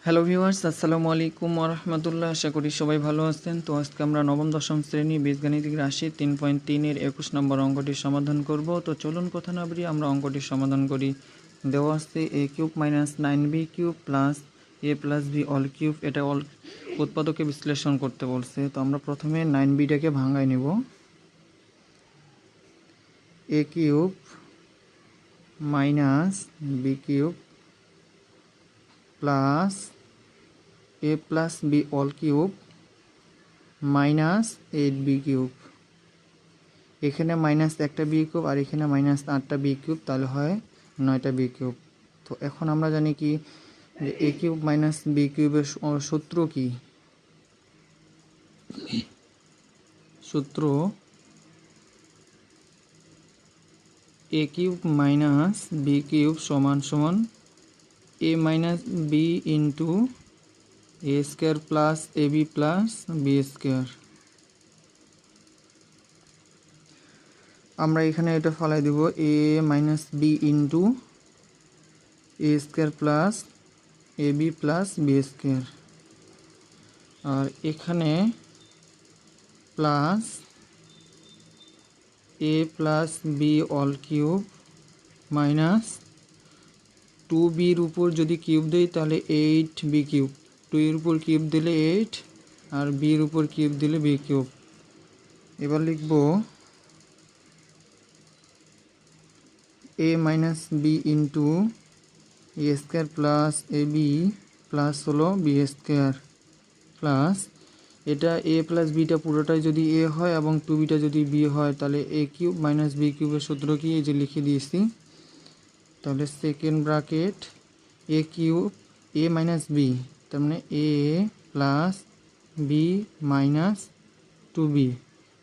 Hello viewers, আসসালামু আলাইকুম ওয়া রাহমাতুল্লাহ। আশা করি সবাই ভালো আছেন। তো আজকে আমরা নবম দশম শ্রেণী বীজগাণিতিক রাশি 3.3 এর 21 নম্বর অঙ্কটির সমাধান করব। তো চলুন কথা না বাড়িয়ে আমরা অঙ্কটির সমাধান করি। দেওয়া আছে a³ - 9b³ plus a plus b all cube. এটা উৎপাদকে বিশ্লেষণ করতে বলছে। তো আমরা প্রথমে 9bটাকে ভাঙাই নেব। a³ - b³ plus a plus b all cube minus 8b³। এখানে মাইনাস একটা b³ আর এখানে মাইনাস 8টা b³ তাহলে হয় 9টা b³। তো এখন আমরা জানি কি যে a³ মাইনাস b³ সূত্র কি? সূত্র a³ মাইনাস b³ সমান সমান a minus b into a square plus ab plus b square. আমরা এখানে এটা ফলাই দেব a minus b into a square plus ab plus b square, আর এখানে plus a plus b all cube minus 2bর উপর যদি কিউব দেই তাহলে 8b³। 2 এর উপর কিউব দিলে 8 আর bর উপর কিউব দিলে b³। এবার লিখব a minus b into a square plus ab plus হলো b স্কোয়ার প্লাস এটা a প্লাস বিটা পুরোটাই যদি a হয় এবং 2bটা যদি b হয় তাহলে a³ মাইনাস b³ সূত্র কি এই যে লিখে দিয়েছি। তাহলে second bracket a³ a minus b, তার মানে a plus b minus 2b,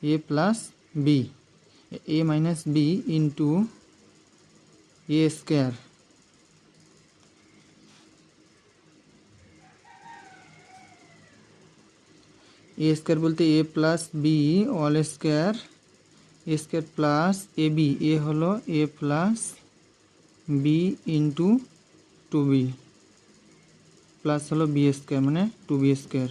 a plus b, a minus b into a square a square বলতে a plus b all square square plus ab, a হলো a plus b into 2b plus হলো b square মানে 2b square.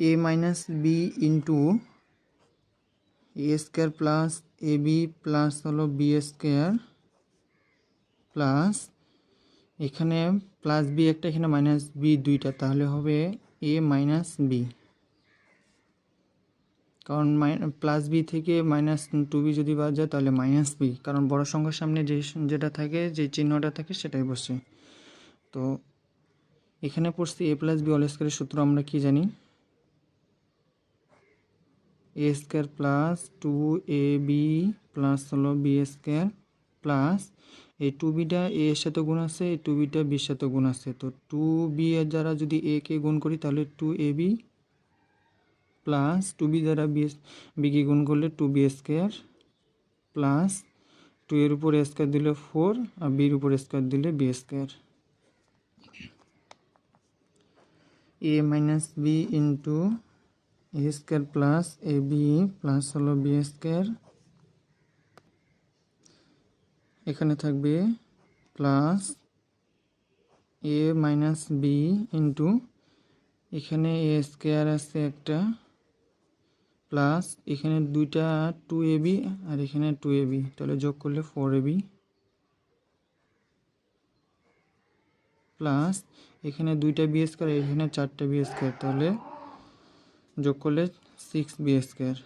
a minus b into a square plus ab plus হলো b square plus এখানে plus b একটা এখানে minus b দুইটা, তাহলে হবে a মাইনাস b, কারণ প্লাস বি থেকে মাইনাস 2b যদি বাদ যায় তাহলে মাইনাস বি, কারণ বড় সংখ্যার সামনে যেটা থাকে যে চিহ্নটা থাকে সেটাই বসে। তো এখানে পড়ছি a প্লাস বি অল স্কোয়ারের সূত্র আমরা কি জানি, a square plus 2ab plus হলো b স্কোয়ার প্লাস এই 2bটা a এর সাথে গুণ আছে, এই 2bটা b এর সাথে গুণ আছে। তো 2b এর দ্বারা যদি a কে গুণ করি তাহলে 2ab প্লাস 2b দ্বারা বিকে গুণ করলে 2b স্কোয়ার প্লাস 2 এর উপর স্কোয়ার দিলে 4 আর বির উপর স্কোয়ার দিলে b square. a minus b into a square plus ab plus হলো b স্কোয়ার, এখানে থাকবে plus a minus b into এখানে a স্কোয়ার আছে একটা প্লাস এখানে দুইটা 2ab আর এখানে 2ab, তাহলে যোগ করলে 4ab প্লাস এখানে দুইটা বি স্কোয়ার এখানে 4টা বি স্কোয়ার, তাহলে যোগ করলে 6b স্কোয়ার।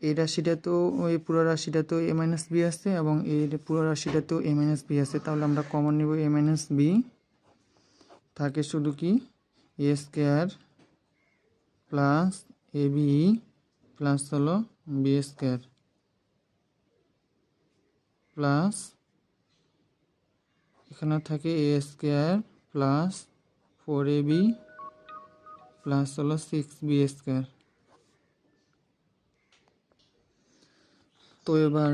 এই রাশিটা তো এই পুরো রাশিটা তো a মাইনাস বি আছে এবং এই পুরো রাশিটা তো a মাইনাস বি আছে, তাহলে আমরা কমন নেব a মাইনাস বি, থাকে শুধু কি a square plus ab plus হলো b স্কোয়ার প্লাস এখানে থাকে a square plus 4ab plus হলো 6b স্কোয়ার। তো এবার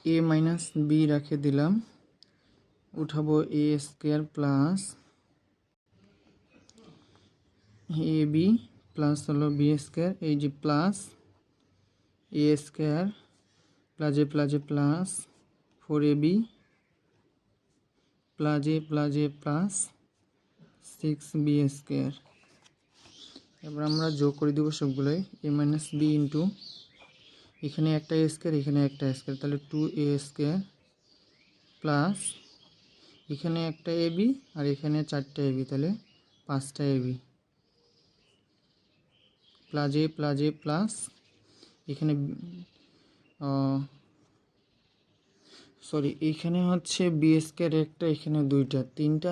a মাইনাস বি রেখে দিলাম, উঠাবো a square plus ab plus হলো বি স্কোয়ার, এই যে প্লাস এ স্কোয়ার প্লাস এ প্লাস 4ab প্লাস এ প্লাস 6b স্কোয়ার। এবার আমরা যোগ করে দেবো সবগুলোই, এ মাইনাস বি ইন্টু এখানে একটা এ স্কোয়ার এখানে একটা স্কোয়ার, তাহলে 2a স্কোয়ার প্লাস এখানে একটা এবি আর এখানে 4টা এবি, তাহলে 5টা এবি প্লাস এ প্লাস এখানে সরি এখানে হচ্ছে বি স্কোয়ার একটা, এখানে দুইটা, তিনটা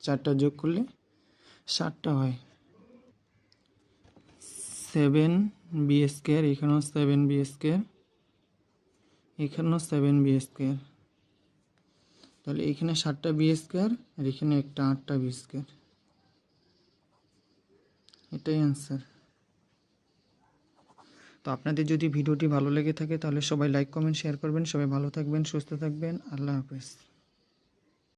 4টা যোগ করলে 7টা হয়। 7b স্কোয়ার, এখানেও 7b স্কোয়ার, এখানেও 7b স্কোয়ার, তাহলে এখানে 7টা বি স্কোয়ার আর এখানে একটা 8টা বি স্কোয়ার, এটাই অ্যান্সার। তো আপনাদের যদি ভিডিওটি ভালো লেগে থাকে তাহলে সবাই লাইক কমেন্ট শেয়ার করবেন। সবাই ভালো থাকবেন, সুস্থ থাকবেন, আল্লাহ হাফেজ।